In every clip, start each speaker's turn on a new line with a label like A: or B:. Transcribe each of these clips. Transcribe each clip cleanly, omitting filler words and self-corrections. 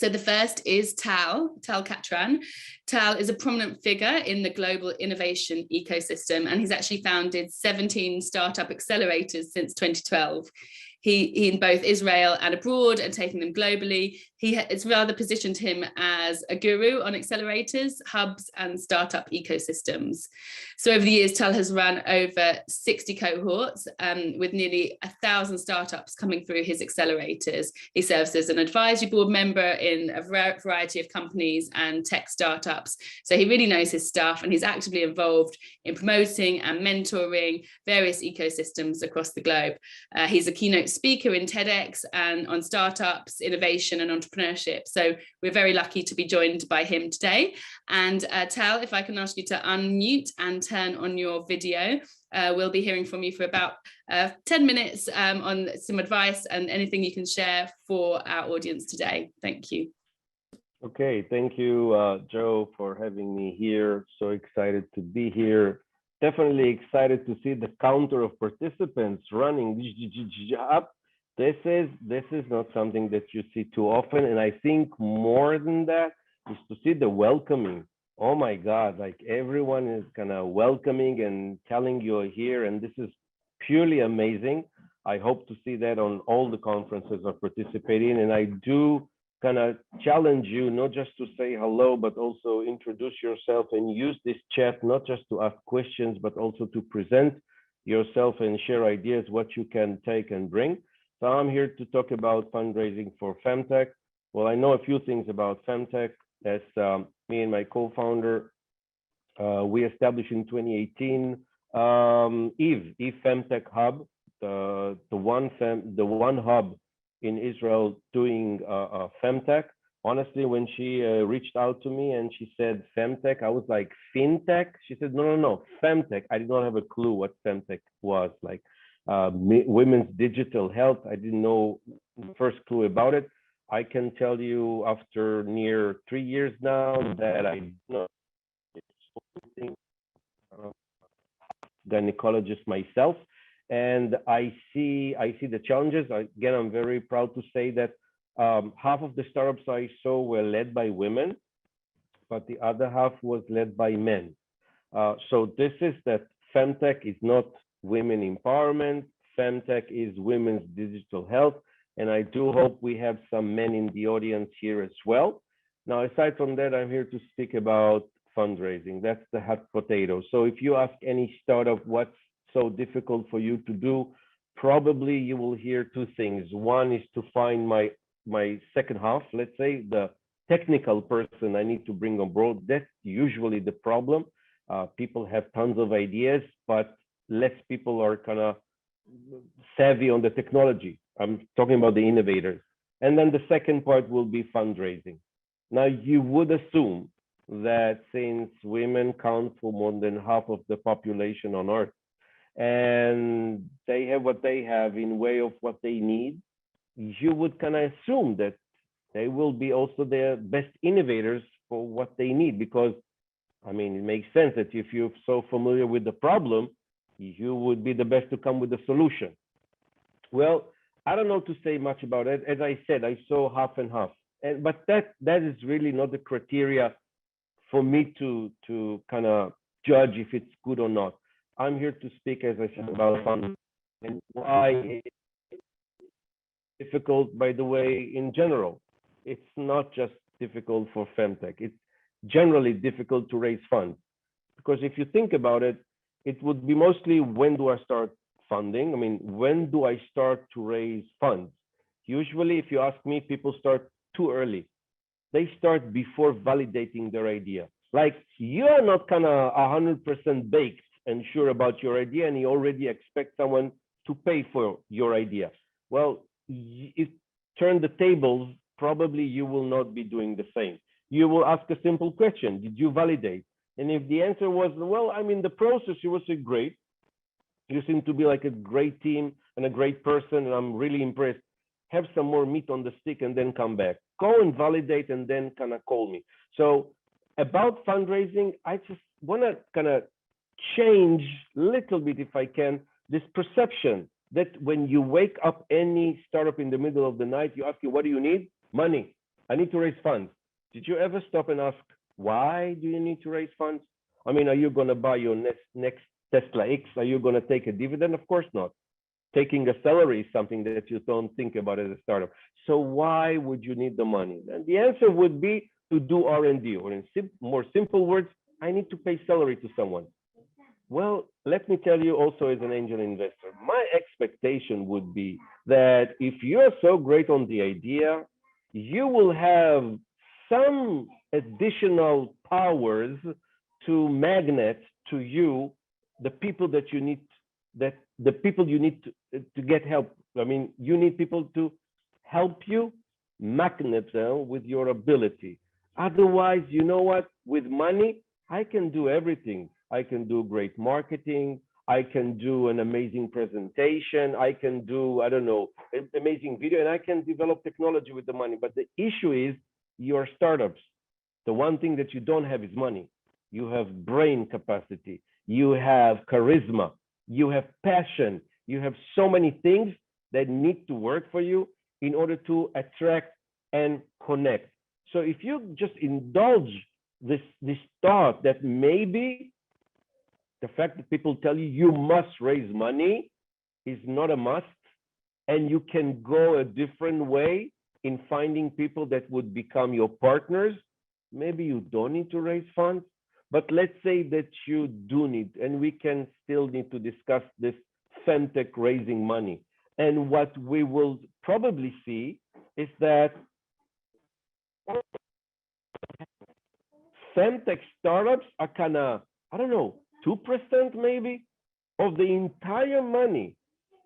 A: So the first is Tal Catran. Tal is a prominent figure in the global innovation ecosystem, and he's actually founded 17 startup accelerators since 2012. He in both Israel and abroad and taking them globally. It's rather positioned him as a guru on accelerators, hubs, and startup ecosystems. So over the years, Tal has run over 60 cohorts with nearly 1,000 startups coming through his accelerators. He serves as an advisory board member in a variety of companies and tech startups. So he really knows his stuff, and he's actively involved in promoting and mentoring various ecosystems across the globe. He's a keynote speaker in TEDx and on startups, innovation and entrepreneurship. So we're very lucky to be joined by him today. And Tal, if I can ask you to unmute and turn on your video, we'll be hearing from you for about 10 minutes on some advice and anything you can share for our audience today. Thank you.
B: Okay, thank you, Joe, for having me here. So excited to be here. Definitely excited to see the counter of participants running up. This is not something that you see too often, and I think more than that is to see the welcoming. Oh my God, like everyone is kind of welcoming and telling you're here, and this is purely amazing. I hope to see that on all the conferences I'm participating in, and I do kind of challenge you not just to say hello, but also introduce yourself and use this chat not just to ask questions, but also to present yourself and share ideas what you can take and bring. So I'm here to talk about fundraising for FemTech. Well, I know a few things about FemTech. As me and my co-founder, we established in 2018 Eve FemTech Hub, the one hub in Israel doing FemTech. Honestly, when she reached out to me and she said FemTech, I was like, FinTech? She said, no, FemTech. I did not have a clue what FemTech was, like women's digital health. I didn't know the first clue about it. I can tell you after near 3 years now that I know gynecologist myself. And I see the challenges. Again, I'm very proud to say that half of the startups I saw were led by women, but the other half was led by men. So this is that FemTech is not women empowerment. FemTech is women's digital health. And I do hope we have some men in the audience here as well. Now, aside from that, I'm here to speak about fundraising. That's the hot potato. So if you ask any startup what's so difficult for you to do, probably you will hear two things. One is to find my second half, let's say the technical person I need to bring on board. That's usually the problem. People have tons of ideas, but less people are kind of savvy on the technology. I'm talking about the innovators. And then the second part will be fundraising. Now, you would assume that since women count for more than half of the population on Earth, and they have what they have in way of what they need, you would kind of assume that they will be also the best innovators for what they need, because I mean, it makes sense that if you're so familiar with the problem, you would be the best to come with a solution. Well, I don't know to say much about it. As I said, I saw half and half, but that is really not the criteria for me to kind of judge if it's good or not. I'm here to speak, as I said, about fun and why it's difficult, by the way, in general. It's not just difficult for FemTech. It's generally difficult to raise funds. Because if you think about it, it would be mostly, when do I start funding? I mean, when do I start to raise funds? Usually, if you ask me, people start too early. They start before validating their idea. Like, you're not kind of 100% baked and sure about your idea, and you already expect someone to pay for your idea. Well, if turn the tables, probably you will not be doing the same. You will ask a simple question: did you validate? And if the answer was, well, I'm in the process, you will say, great. You seem to be like a great team and a great person, and I'm really impressed. Have some more meat on the stick and then come back. Go and validate and then kind of call me. So about fundraising, I just want to kind of change a little bit, if I can, this perception that when you wake up any startup in the middle of the night, you ask you, what do you need? Money. I need to raise funds. Did you ever stop and ask, why do you need to raise funds? I mean, are you going to buy your next Tesla X? Are you going to take a dividend? Of course not. Taking a salary is something that you don't think about as a startup. So why would you need the money? And the answer would be to do R&D, or in more simple words, I need to pay salary to someone. Well, let me tell you also as an angel investor, my expectation would be that if you're so great on the idea, you will have some additional powers to magnet to you the people that you need, that the people you need to get help. I mean, you need people to help you magnet them with your ability. Otherwise, you know what? With money, I can do everything. I can do great marketing. I can do an amazing presentation. I can do, I don't know, amazing video, and I can develop technology with the money. But the issue is your startups. The one thing that you don't have is money. You have brain capacity. You have charisma. You have passion. You have so many things that need to work for you in order to attract and connect. So if you just indulge this thought that maybe the fact that people tell you you must raise money is not a must, and you can go a different way in finding people that would become your partners, maybe you don't need to raise funds. But let's say that you do need, and we can still need to discuss this FemTech raising money. And what we will probably see is that FemTech startups are kind of, I don't know, 2% maybe of the entire money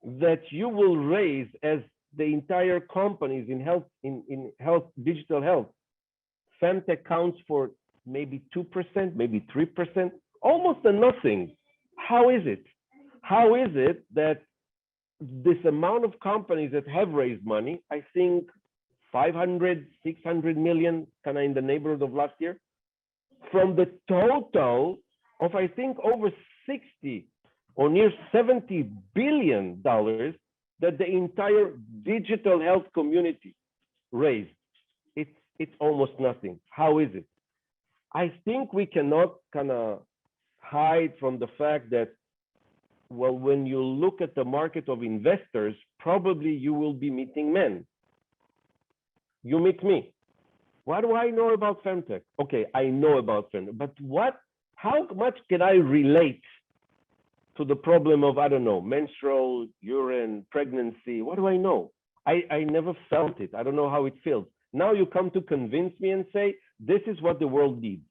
B: that you will raise as the entire companies in health, in health, digital health. FemTech counts for maybe 2%, maybe 3%, almost a nothing. How is it? How is it that this amount of companies that have raised money, I think 500, 600 million, kind of in the neighborhood of last year, from the total of, I think, over 60 or near $70 billion that the entire digital health community raised. It's almost nothing. How is it? I think we cannot kind of hide from the fact that, well, when you look at the market of investors, probably you will be meeting men. You meet me. What do I know about FemTech? Okay, I know about FemTech, but how much can I relate to the problem of, I don't know, menstrual, urine, pregnancy? What do I know? I never felt it. I don't know how it feels. Now you come to convince me and say, this is what the world needs.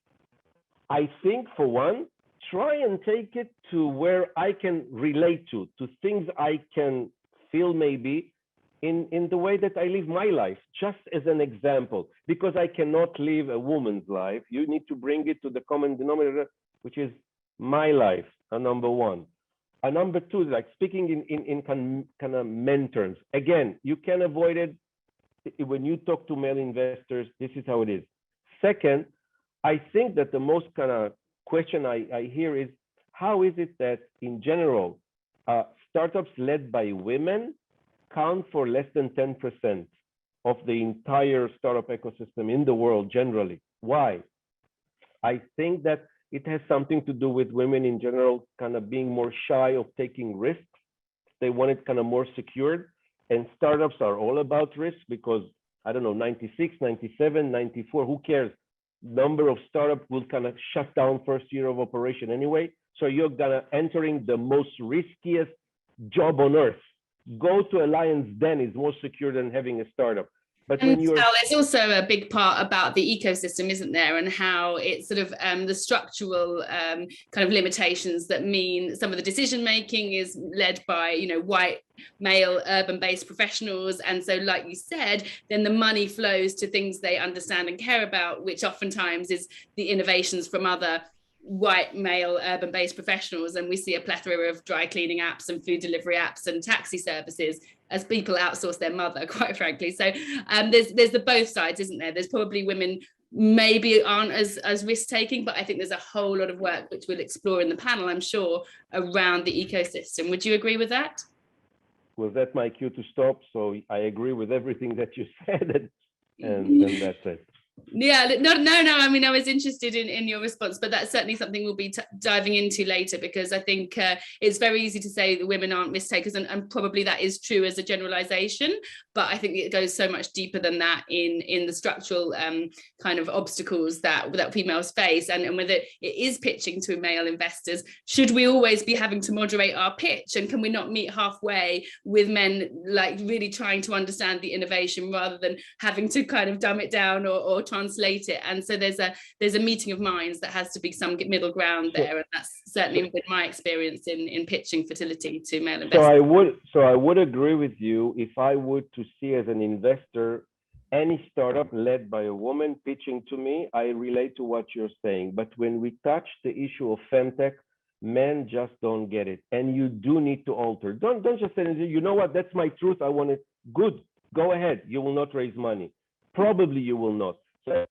B: I think, for one, try and take it to where I can relate to things I can feel maybe in the way that I live my life, just as an example, because I cannot live a woman's life. You need to bring it to the common denominator, which is my life, number one. Number two, like speaking in kind of men terms. Again, you can avoid it when you talk to male investors. This is how it is. Second, I think that the most kind of question I hear is, how is it that in general, startups led by women count for less than 10% of the entire startup ecosystem in the world generally? Why? I think that it has something to do with women in general kind of being more shy of taking risks. They want it kind of more secured, and startups are all about risk because, I don't know, 96, 97, 94, who cares? Number of startups will kind of shut down first year of operation anyway. So you're gonna entering the most riskiest job on earth. Go to a lion's den is more secure than having a startup. But when you're,
A: there's also a big part about the ecosystem, isn't there, and how it's sort of the structural kind of limitations that mean some of the decision making is led by, you know, white male urban-based professionals, and so, like you said, then the money flows to things they understand and care about, which oftentimes is the innovations from other white male urban-based professionals. And we see a plethora of dry cleaning apps and food delivery apps and taxi services as people outsource their mother, quite frankly. So there's the both sides, isn't there? There's probably women maybe aren't as risk-taking, but I think there's a whole lot of work which we'll explore in the panel, I'm sure, around the ecosystem. Would you agree with that?
B: Was that my cue to stop? So I agree with everything that you said. and that's it.
A: Yeah, no. I mean, I was interested in your response, but that's certainly something we'll be diving into later, because I think it's very easy to say that women aren't risk takers, and probably that is true as a generalization, but I think it goes so much deeper than that in the structural kind of obstacles that females face, and whether it is pitching to male investors. Should we always be having to moderate our pitch, and can we not meet halfway with men, like really trying to understand the innovation rather than having to kind of dumb it down or translate it? And so there's a meeting of minds that has to be some middle ground there, and that's certainly been my experience in pitching fertility to male investors.
B: So I would agree with you if I would to see as an investor any startup led by a woman pitching to me. I relate to what you're saying, but when we touch the issue of femtech, men just don't get it, and you do need to alter. Don't just say, you know what, that's my truth, I want it. Good, go ahead. You will not raise money. Probably you will not. So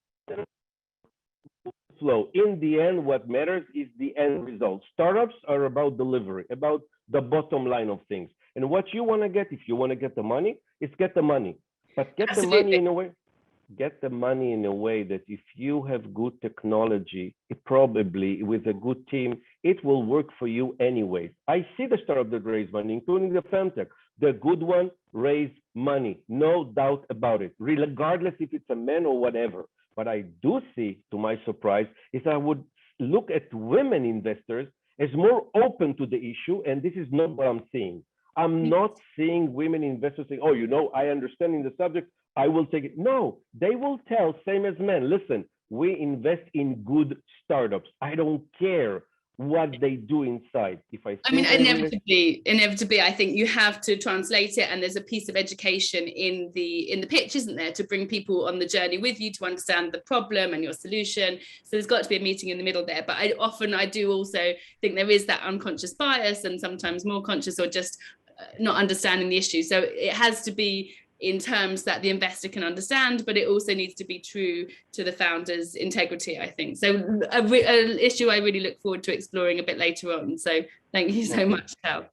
B: flow. In the end, what matters is the end result. Startups are about delivery, about the bottom line of things. And what you want to get, if you want to get the money, it's get the money. But get the money in a way. Get the money in a way that if you have good technology, it probably with a good team, it will work for you anyways. I see the startup that raise money, including the femtech. The good one raise money, no doubt about it, regardless if it's a man or whatever. What I do see, to my surprise, is I would look at women investors as more open to the issue, and this is not what I'm seeing. I'm not seeing women investors saying, oh, you know, I understand in the subject, I will take it. No, they will tell, same as men, listen, we invest in good startups. I don't care what they do inside.
A: I mean, inevitably, I think you have to translate it, and there's a piece of education in the pitch, isn't there, to bring people on the journey with you to understand the problem and your solution. So there's got to be a meeting in the middle there. But I do also think there is that unconscious bias, and sometimes more conscious, or just not understanding the issue. So it has to be in terms that the investor can understand, but it also needs to be true to the founder's integrity, I think. So an issue I really look forward to exploring a bit later on. So thank you so much, Tal.